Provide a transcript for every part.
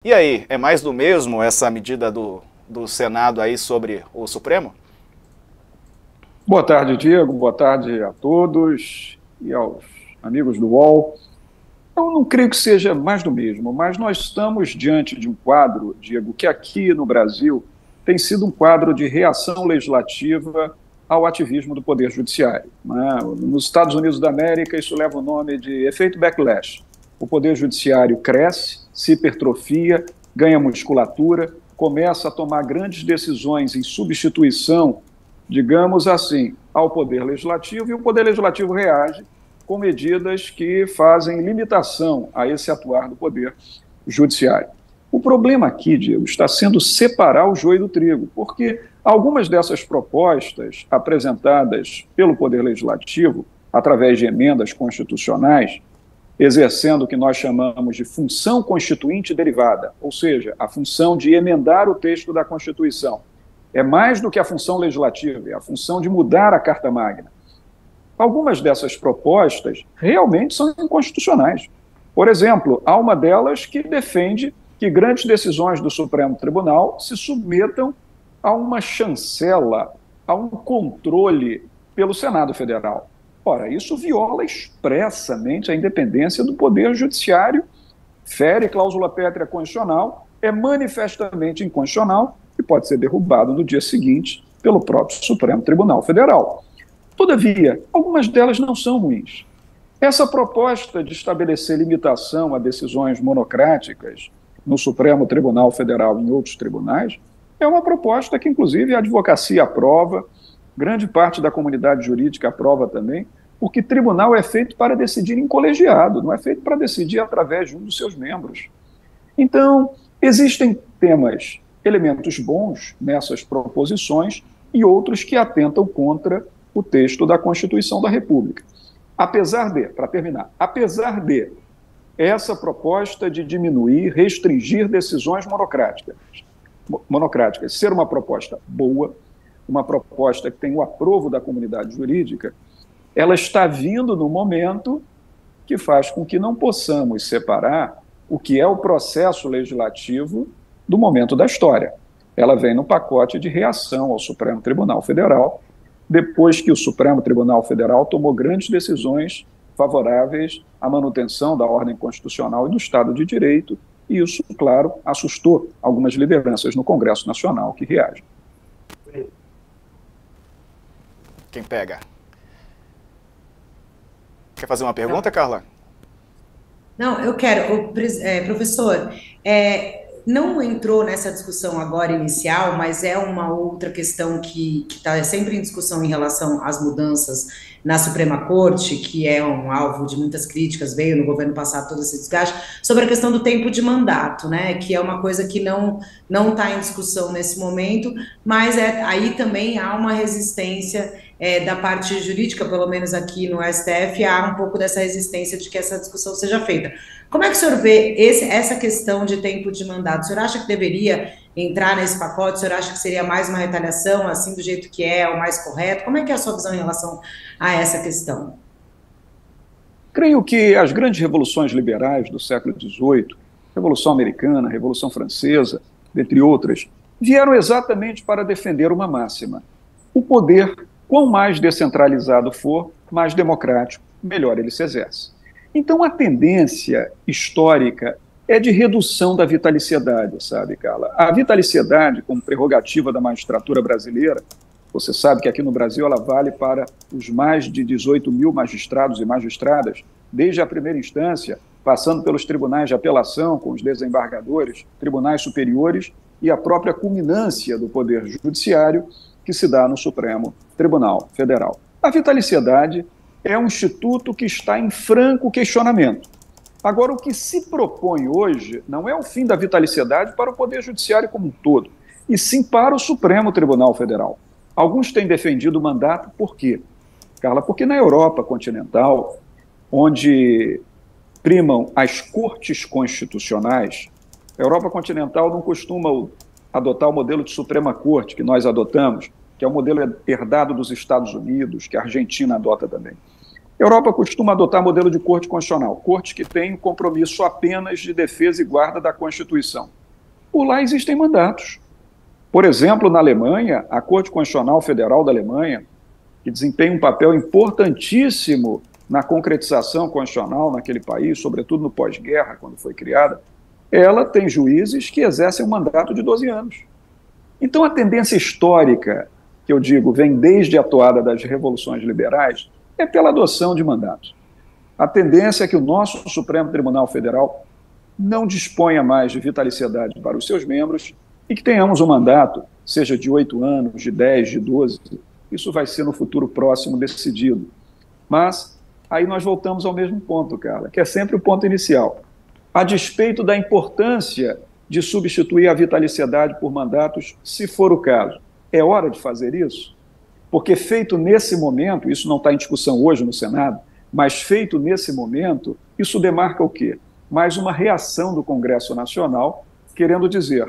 E aí, é mais do mesmo essa medida do Senado aí sobre o Supremo? Boa tarde, Diego. Boa tarde a todos e aos amigos do UOL. Eu não creio que seja mais do mesmo, mas nós estamos diante de um quadro, Diego, que aqui no Brasil tem sido um quadro de reação legislativa ao ativismo do Poder Judiciário, né? Nos Estados Unidos da América, isso leva o nome de efeito backlash. O Poder Judiciário cresce, se hipertrofia, ganha musculatura, começa a tomar grandes decisões em substituição, digamos assim, ao Poder Legislativo, e o Poder Legislativo reage com medidas que fazem limitação a esse atuar do Poder Judiciário. O problema aqui, Diego, está sendo separar o joio do trigo, porque algumas dessas propostas apresentadas pelo Poder Legislativo, através de emendas constitucionais, exercendo o que nós chamamos de função constituinte derivada, ou seja, a função de emendar o texto da Constituição. É mais do que a função legislativa, é a função de mudar a Carta Magna. Algumas dessas propostas realmente são inconstitucionais. Por exemplo, há uma delas que defende que grandes decisões do Supremo Tribunal se submetam a uma chancela, a um controle pelo Senado Federal. Ora, isso viola expressamente a independência do Poder Judiciário, fere cláusula pétrea constitucional, é manifestamente inconstitucional e pode ser derrubado no dia seguinte pelo próprio Supremo Tribunal Federal. Todavia, algumas delas não são ruins. Essa proposta de estabelecer limitação a decisões monocráticas no Supremo Tribunal Federal e em outros tribunais é uma proposta que, inclusive, a advocacia aprova, grande parte da comunidade jurídica aprova também, porque tribunal é feito para decidir em colegiado, não é feito para decidir através de um dos seus membros. Então, existem elementos bons nessas proposições e outros que atentam contra o texto da Constituição da República. Para terminar, apesar de essa proposta de diminuir, restringir decisões monocráticas ser uma proposta boa, uma proposta que tem o aprovo da comunidade jurídica, ela está vindo no momento que faz com que não possamos separar o que é o processo legislativo do momento da história. Ela vem no pacote de reação ao Supremo Tribunal Federal, depois que o Supremo Tribunal Federal tomou grandes decisões favoráveis à manutenção da ordem constitucional e do Estado de Direito, e isso, claro, assustou algumas lideranças no Congresso Nacional que reagem. Quem pega? Quer fazer uma pergunta, Carla? Não, eu quero. Professor, não entrou nessa discussão agora inicial, mas é uma outra questão que está sempre em discussão em relação às mudanças na Suprema Corte, que é um alvo de muitas críticas, veio no governo passado todo esse desgaste, sobre a questão do tempo de mandato, né, que é uma coisa que não está em discussão nesse momento, mas aí também há uma resistência da parte jurídica, pelo menos aqui no STF, há um pouco dessa resistência de que essa discussão seja feita. Como é que o senhor vê essa questão de tempo de mandato? O senhor acha que deveria entrar nesse pacote? O senhor acha que seria mais uma retaliação, assim, do jeito que é, o mais correto? Como é que é a sua visão em relação a essa questão? Creio que as grandes revoluções liberais do século XVIII, Revolução Americana, Revolução Francesa, dentre outras, vieram exatamente para defender uma máxima: o poder, quanto mais descentralizado for, mais democrático, melhor ele se exerce. Então, a tendência histórica é de redução da vitaliciedade, sabe, Carla? A vitaliciedade, como prerrogativa da magistratura brasileira, você sabe que aqui no Brasil ela vale para os mais de 18 mil magistrados e magistradas, desde a primeira instância, passando pelos tribunais de apelação, com os desembargadores, tribunais superiores e a própria culminância do Poder Judiciário, que se dá no Supremo Tribunal Federal. A vitaliciedade é um instituto que está em franco questionamento. Agora, o que se propõe hoje não é o fim da vitaliciedade para o Poder Judiciário como um todo, e sim para o Supremo Tribunal Federal. Alguns têm defendido o mandato, por quê, Carla? Porque na Europa continental, onde primam as cortes constitucionais, a Europa continental não costuma adotar o modelo de Suprema Corte que nós adotamos, que é o modelo herdado dos Estados Unidos, que a Argentina adota também. A Europa costuma adotar modelo de corte constitucional, corte que tem um compromisso apenas de defesa e guarda da Constituição. Por lá existem mandatos. Por exemplo, na Alemanha, a Corte Constitucional Federal da Alemanha, que desempenha um papel importantíssimo na concretização constitucional naquele país, sobretudo no pós-guerra, quando foi criada, ela tem juízes que exercem um mandato de 12 anos. Então, a tendência histórica, que eu digo, vem desde a toada das revoluções liberais, é pela adoção de mandatos. A tendência é que o nosso Supremo Tribunal Federal não disponha mais de vitaliciedade para os seus membros e que tenhamos um mandato, seja de 8 anos, de 10, de 12, isso vai ser no futuro próximo decidido. Mas aí nós voltamos ao mesmo ponto, Carla, que é sempre o ponto inicial. A despeito da importância de substituir a vitaliciedade por mandatos, se for o caso, é hora de fazer isso? Porque feito nesse momento, isso não está em discussão hoje no Senado, mas feito nesse momento, isso demarca o quê? Mais uma reação do Congresso Nacional, querendo dizer,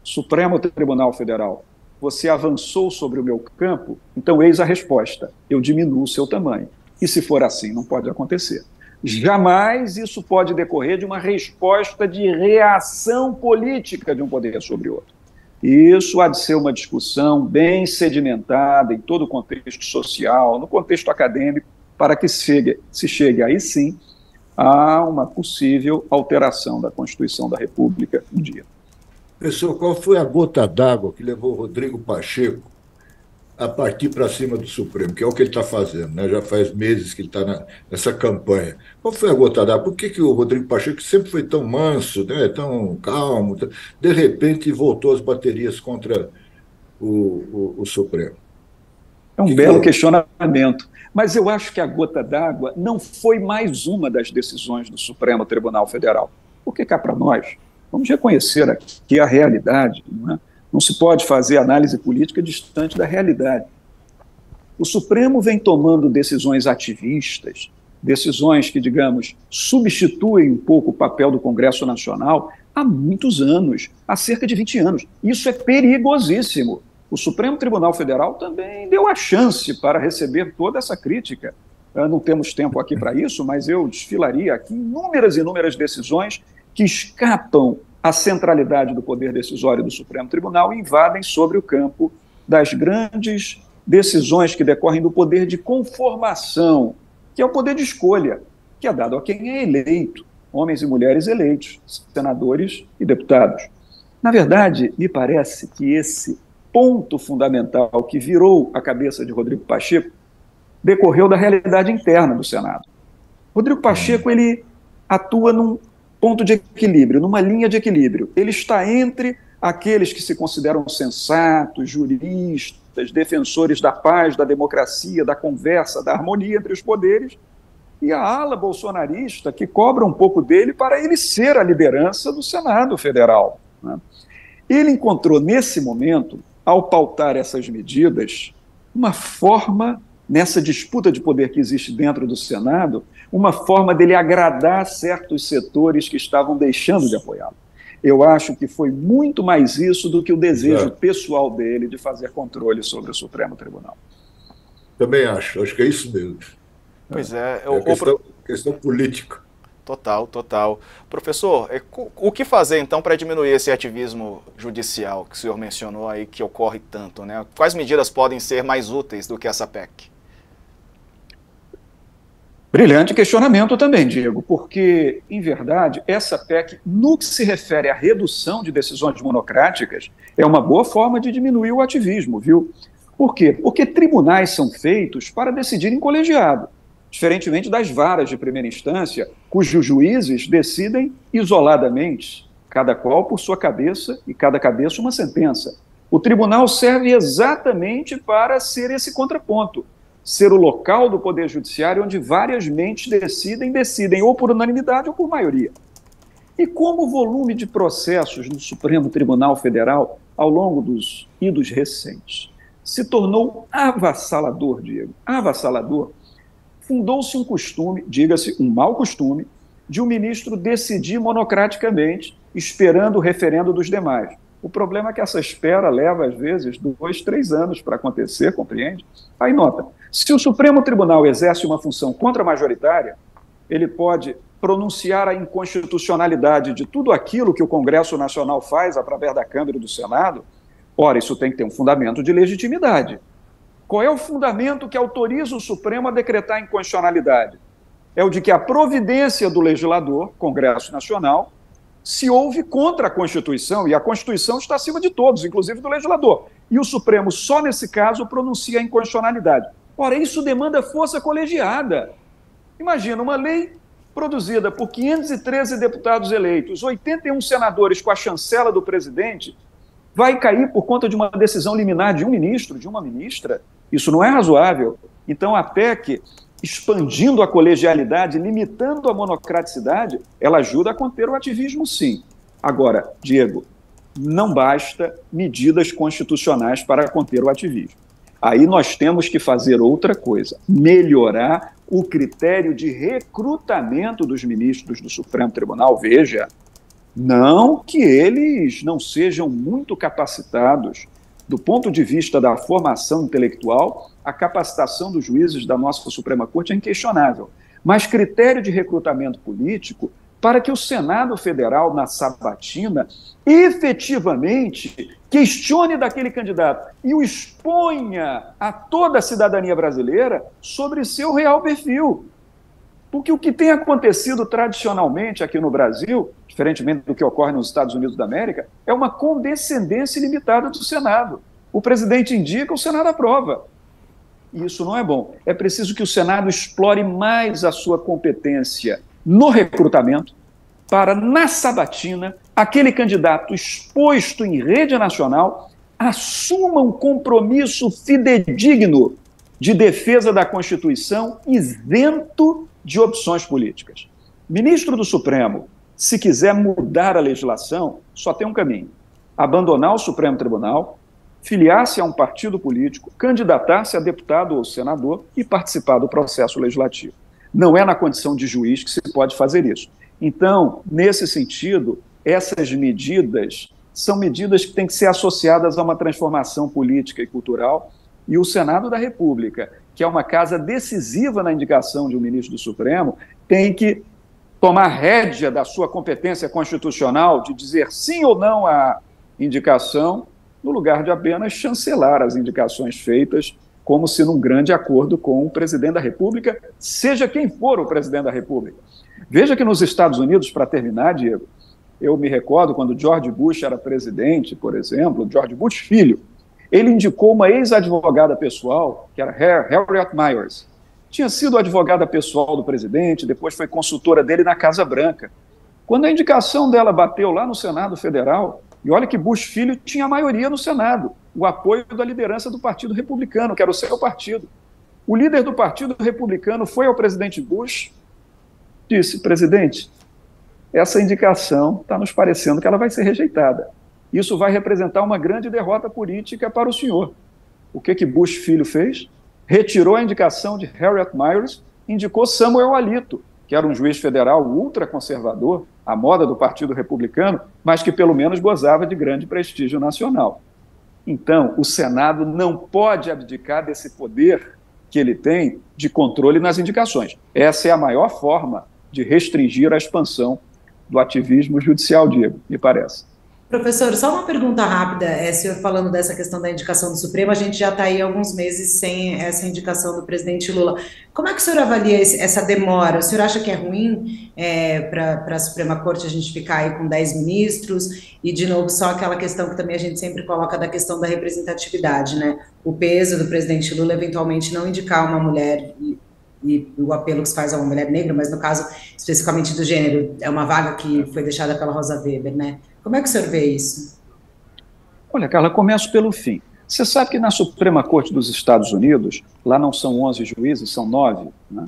Supremo Tribunal Federal, você avançou sobre o meu campo, então eis a resposta, eu diminuo o seu tamanho. E se for assim, não pode acontecer. Jamais isso pode decorrer de uma resposta de reação política de um poder sobre o outro. Isso há de ser uma discussão bem sedimentada em todo o contexto social, no contexto acadêmico, para que se chegue aí sim a uma possível alteração da Constituição da República um dia. Professor, qual foi a gota d'água que levou o Rodrigo Pacheco a partir para cima do Supremo, que é o que ele está fazendo, né? Já faz meses que ele está nessa campanha. Qual foi a gota d'água? Por que o Rodrigo Pacheco, que sempre foi tão manso, né? Tão calmo, de repente voltou as baterias contra o Supremo? É um belo questionamento, mas eu acho que a gota d'água não foi mais uma das decisões do Supremo Tribunal Federal. Porque cá para nós, vamos reconhecer aqui a realidade, não é? Não se pode fazer análise política distante da realidade. O Supremo vem tomando decisões ativistas, decisões que, digamos, substituem um pouco o papel do Congresso Nacional há muitos anos, há cerca de 20 anos. Isso é perigosíssimo. O Supremo Tribunal Federal também deu a chance para receber toda essa crítica. Não temos tempo aqui para isso, mas eu desfilaria aqui inúmeras e inúmeras decisões que escapam a centralidade do poder decisório do Supremo Tribunal e invadem sobre o campo das grandes decisões que decorrem do poder de conformação, que é o poder de escolha, que é dado a quem é eleito, homens e mulheres eleitos, senadores e deputados. Na verdade, me parece que esse ponto fundamental que virou a cabeça de Rodrigo Pacheco decorreu da realidade interna do Senado. Rodrigo Pacheco, ele atua num ponto de equilíbrio, numa linha de equilíbrio. Ele está entre aqueles que se consideram sensatos, juristas, defensores da paz, da democracia, da conversa, da harmonia entre os poderes, e a ala bolsonarista que cobra um pouco dele para ele ser a liderança do Senado Federal, né? Ele encontrou nesse momento, ao pautar essas medidas, uma forma, nessa disputa de poder que existe dentro do Senado, uma forma dele agradar certos setores que estavam deixando de apoiá-lo. Eu acho que foi muito mais isso do que o desejo pessoal dele de fazer controle sobre o Supremo Tribunal. Também acho que é isso mesmo. Pois é. Questão política. Total. Professor, o que fazer então para diminuir esse ativismo judicial que o senhor mencionou aí, que ocorre tanto, né? Quais medidas podem ser mais úteis do que essa PEC? Brilhante questionamento também, Diego, porque, em verdade, essa PEC, no que se refere à redução de decisões monocráticas, é uma boa forma de diminuir o ativismo, viu? Por quê? Porque tribunais são feitos para decidir em colegiado, diferentemente das varas de primeira instância, cujos juízes decidem isoladamente, cada qual por sua cabeça e cada cabeça uma sentença. O tribunal serve exatamente para ser esse contraponto, ser o local do Poder Judiciário onde várias mentes decidem ou por unanimidade ou por maioria. E como o volume de processos no Supremo Tribunal Federal, ao longo dos idos recentes, se tornou avassalador, Diego, avassalador, fundou-se um costume, diga-se, um mau costume, de um ministro decidir monocraticamente, esperando o referendo dos demais. O problema é que essa espera leva, às vezes, 2, 3 anos para acontecer, compreende? Aí nota, se o Supremo Tribunal exerce uma função contra-majoritária, ele pode pronunciar a inconstitucionalidade de tudo aquilo que o Congresso Nacional faz através da Câmara e do Senado. Ora, isso tem que ter um fundamento de legitimidade. Qual é o fundamento que autoriza o Supremo a decretar a inconstitucionalidade? É o de que a providência do legislador, Congresso Nacional, se houve contra a Constituição, e a Constituição está acima de todos, inclusive do legislador. E o Supremo, só nesse caso, pronuncia a inconstitucionalidade. Ora, isso demanda força colegiada. Imagina, uma lei produzida por 513 deputados eleitos, 81 senadores com a chancela do presidente, vai cair por conta de uma decisão liminar de um ministro, de uma ministra? Isso não é razoável. Então, a PEC, expandindo a colegialidade, limitando a monocraticidade, ela ajuda a conter o ativismo, sim. Agora, Diego, não basta medidas constitucionais para conter o ativismo. Aí nós temos que fazer outra coisa, melhorar o critério de recrutamento dos ministros do Supremo Tribunal. Veja, não que eles não sejam muito capacitados. Do ponto de vista da formação intelectual, a capacitação dos juízes da nossa Suprema Corte é inquestionável. Mas critério de recrutamento político para que o Senado Federal, na sabatina, efetivamente questione daquele candidato e o exponha a toda a cidadania brasileira sobre seu real perfil. Porque o que tem acontecido tradicionalmente aqui no Brasil, diferentemente do que ocorre nos Estados Unidos da América, é uma condescendência ilimitada do Senado. O presidente indica, o Senado aprova. E isso não é bom. É preciso que o Senado explore mais a sua competência no recrutamento para, na sabatina, aquele candidato exposto em rede nacional assuma um compromisso fidedigno de defesa da Constituição, isento de opções políticas. Ministro do Supremo, se quiser mudar a legislação, só tem um caminho: abandonar o Supremo Tribunal, filiar-se a um partido político, candidatar-se a deputado ou senador e participar do processo legislativo. Não é na condição de juiz que se pode fazer isso. Então, nesse sentido, essas medidas são medidas que têm que ser associadas a uma transformação política e cultural, e o Senado da República, que é uma casa decisiva na indicação de um ministro do Supremo, tem que tomar rédea da sua competência constitucional de dizer sim ou não à indicação, no lugar de apenas chancelar as indicações feitas, como se num grande acordo com o presidente da República, seja quem for o presidente da República. Veja que nos Estados Unidos, para terminar, Diego, eu me recordo quando George Bush era presidente, por exemplo, George Bush filho, ele indicou uma ex-advogada pessoal, que era Harriet Miers. Tinha sido advogada pessoal do presidente, depois foi consultora dele na Casa Branca. Quando a indicação dela bateu lá no Senado Federal, e olha que Bush filho tinha maioria no Senado, o apoio da liderança do Partido Republicano, que era o seu partido. O líder do Partido Republicano foi ao presidente Bush, disse: presidente, essa indicação está nos parecendo que ela vai ser rejeitada. Isso vai representar uma grande derrota política para o senhor. O que Bush filho fez? Retirou a indicação de Harriet Miers, indicou Samuel Alito, que era um juiz federal ultraconservador, à moda do Partido Republicano, mas que pelo menos gozava de grande prestígio nacional. Então, o Senado não pode abdicar desse poder que ele tem de controle nas indicações. Essa é a maior forma de restringir a expansão do ativismo judicial, Diego, me parece. Professor, só uma pergunta rápida, senhor, falando dessa questão da indicação do Supremo, a gente já está aí há alguns meses sem essa indicação do presidente Lula. Como é que o senhor avalia essa demora? O senhor acha que é ruim para a Suprema Corte a gente ficar aí com 10 ministros? E, de novo, só aquela questão que também a gente sempre coloca da questão da representatividade, né? O peso do presidente Lula eventualmente não indicar uma mulher e o apelo que se faz a uma mulher negra, mas no caso especificamente do gênero, é uma vaga que foi deixada pela Rosa Weber, né? Como é que o senhor vê isso? Olha, Carla, começo pelo fim. Você sabe que na Suprema Corte dos Estados Unidos, lá não são 11 juízes, são 9, né?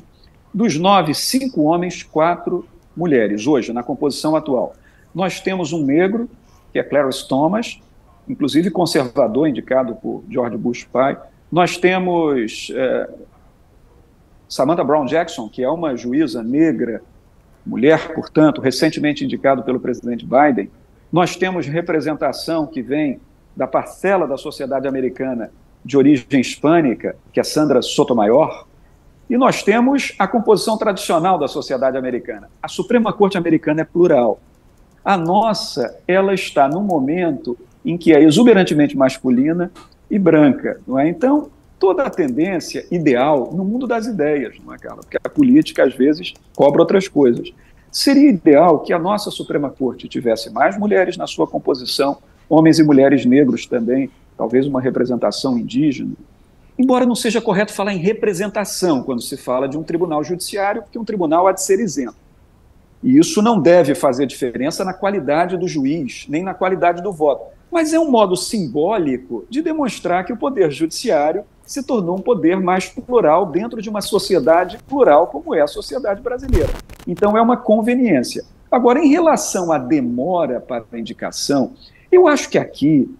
Dos 9, 5 homens, 4 mulheres, hoje, na composição atual. Nós temos um negro, que é Clarence Thomas, inclusive conservador, indicado por George Bush pai. Nós temos Samantha Brown Jackson, que é uma juíza negra, mulher, portanto, recentemente indicado pelo presidente Biden. Nós temos representação que vem da parcela da sociedade americana de origem hispânica, que é Sandra Sotomayor, e nós temos a composição tradicional da sociedade americana. A Suprema Corte americana é plural. A nossa, ela está num momento em que é exuberantemente masculina e branca, não é? Então, toda a tendência ideal no mundo das ideias, não é, Carla? Porque a política, às vezes, cobra outras coisas. Seria ideal que a nossa Suprema Corte tivesse mais mulheres na sua composição, homens e mulheres negros também, talvez uma representação indígena. Embora não seja correto falar em representação quando se fala de um tribunal judiciário, porque um tribunal há de ser isento. E isso não deve fazer diferença na qualidade do juiz, nem na qualidade do voto. Mas é um modo simbólico de demonstrar que o poder judiciário se tornou um poder mais plural dentro de uma sociedade plural como é a sociedade brasileira. Então é uma conveniência. Agora, em relação à demora para a indicação, eu acho que aqui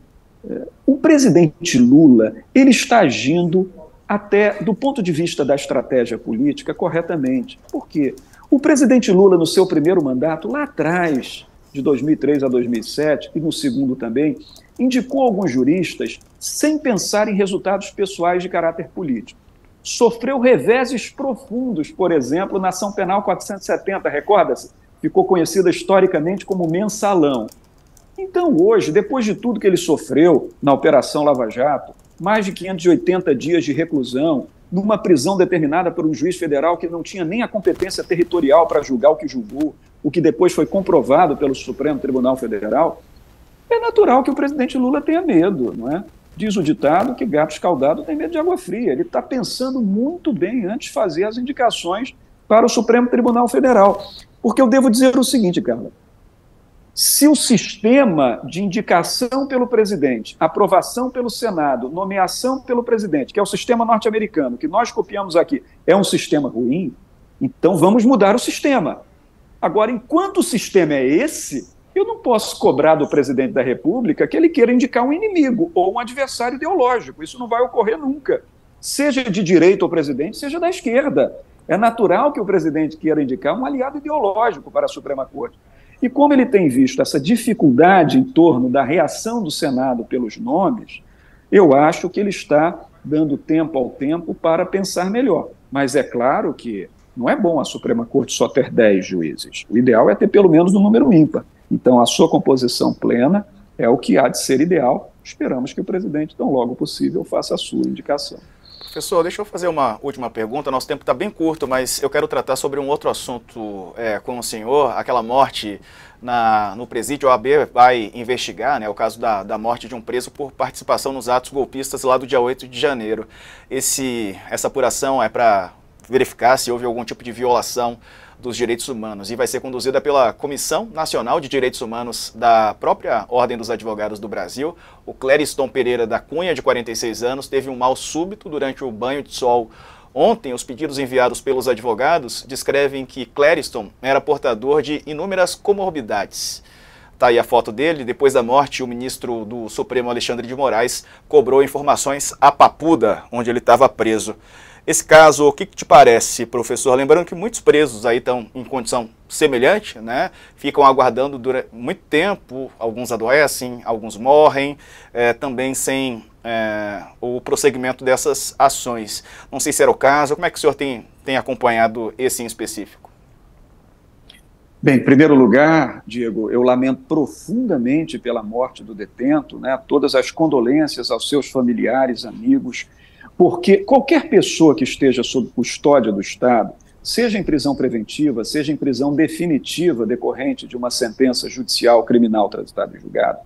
o presidente Lula ele está agindo até do ponto de vista da estratégia política corretamente. Por quê? O presidente Lula, no seu primeiro mandato, lá atrás, de 2003 a 2007, e no segundo também, indicou alguns juristas sem pensar em resultados pessoais de caráter político. Sofreu reveses profundos, por exemplo, na Ação Penal 470, recorda-se? Ficou conhecida historicamente como mensalão. Então, hoje, depois de tudo que ele sofreu na Operação Lava Jato, mais de 580 dias de reclusão, numa prisão determinada por um juiz federal que não tinha nem a competência territorial para julgar o que julgou, o que depois foi comprovado pelo Supremo Tribunal Federal, é natural que o presidente Lula tenha medo, não é? Diz o ditado que gato escaldado tem medo de água fria. Ele está pensando muito bem antes de fazer as indicações para o Supremo Tribunal Federal. Porque eu devo dizer o seguinte, Carla, se o sistema de indicação pelo presidente, aprovação pelo Senado, nomeação pelo presidente, que é o sistema norte-americano, que nós copiamos aqui, é um sistema ruim, então vamos mudar o sistema. Agora, enquanto o sistema é esse, eu não posso cobrar do presidente da República que ele queira indicar um inimigo ou um adversário ideológico. Isso não vai ocorrer nunca. Seja de direita o presidente, seja da esquerda. É natural que o presidente queira indicar um aliado ideológico para a Suprema Corte. E como ele tem visto essa dificuldade em torno da reação do Senado pelos nomes, eu acho que ele está dando tempo ao tempo para pensar melhor. Mas é claro que não é bom a Suprema Corte só ter 10 juízes. O ideal é ter pelo menos um número ímpar. Então, a sua composição plena é o que há de ser ideal. Esperamos que o presidente, tão logo possível, faça a sua indicação. Professor, deixa eu fazer uma última pergunta. Nosso tempo está bem curto, mas eu quero tratar sobre um outro assunto com o senhor. Aquela morte no presídio. A OAB vai investigar, né, o caso da morte de um preso por participação nos atos golpistas lá do dia 8 de janeiro. Essa apuração é para verificar se houve algum tipo de violação dos direitos humanos e vai ser conduzida pela Comissão Nacional de Direitos Humanos da própria Ordem dos Advogados do Brasil. O Clériston Pereira da Cunha, de 46 anos, teve um mal súbito durante o banho de sol ontem. Os pedidos enviados pelos advogados descrevem que Clériston era portador de inúmeras comorbidades. Está aí a foto dele. Depois da morte, o ministro do Supremo, Alexandre de Moraes, cobrou informações a Papuda, onde ele estava preso. Esse caso, o que te parece, professor? Lembrando que muitos presos aí estão em condição semelhante, né? Ficam aguardando durante muito tempo, alguns adoecem, alguns morrem, também sem o prosseguimento dessas ações. Não sei se era o caso, como é que o senhor tem acompanhado esse em específico? Bem, em primeiro lugar, Diego, eu lamento profundamente pela morte do detento, né? Todas as condolências aos seus familiares, amigos, porque qualquer pessoa que esteja sob custódia do Estado, seja em prisão preventiva, seja em prisão definitiva decorrente de uma sentença judicial criminal transitada em julgado,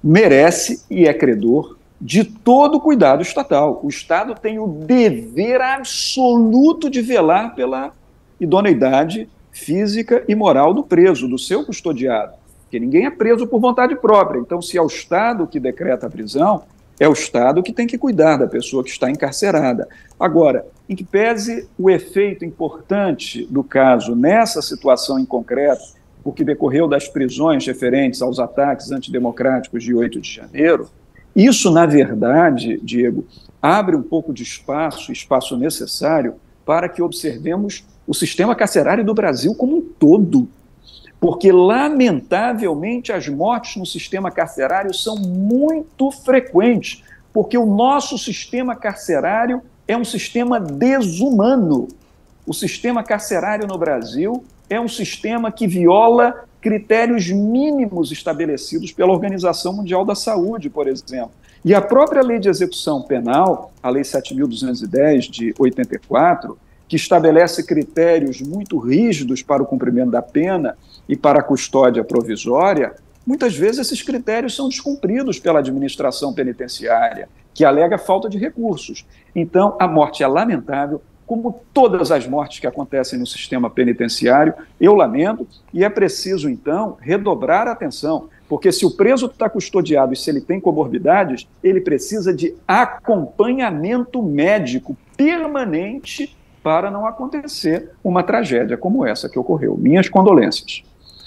merece e é credor de todo cuidado estatal. O Estado tem o dever absoluto de velar pela idoneidade física e moral do preso, do seu custodiado, porque ninguém é preso por vontade própria. Então, se é o Estado que decreta a prisão, é o Estado que tem que cuidar da pessoa que está encarcerada. Agora, em que pese o efeito importante do caso nessa situação em concreto, o que decorreu das prisões referentes aos ataques antidemocráticos de 8 de janeiro, isso, na verdade, Diego, abre um pouco de espaço necessário para que observemos o sistema carcerário do Brasil como um todo. porque, lamentavelmente, as mortes no sistema carcerário são muito frequentes, porque o nosso sistema carcerário é um sistema desumano. O sistema carcerário no Brasil é um sistema que viola critérios mínimos estabelecidos pela Organização Mundial da Saúde, por exemplo. E a própria Lei de Execução Penal, a Lei 7.210 de 84, que estabelece critérios muito rígidos para o cumprimento da pena e para a custódia provisória, muitas vezes esses critérios são descumpridos pela administração penitenciária, que alega falta de recursos. Então, a morte é lamentável, como todas as mortes que acontecem no sistema penitenciário, eu lamento, e é preciso, então, redobrar a atenção, porque se o preso está custodiado e se ele tem comorbidades, ele precisa de acompanhamento médico permanente para não acontecer uma tragédia como essa que ocorreu. Minhas condolências.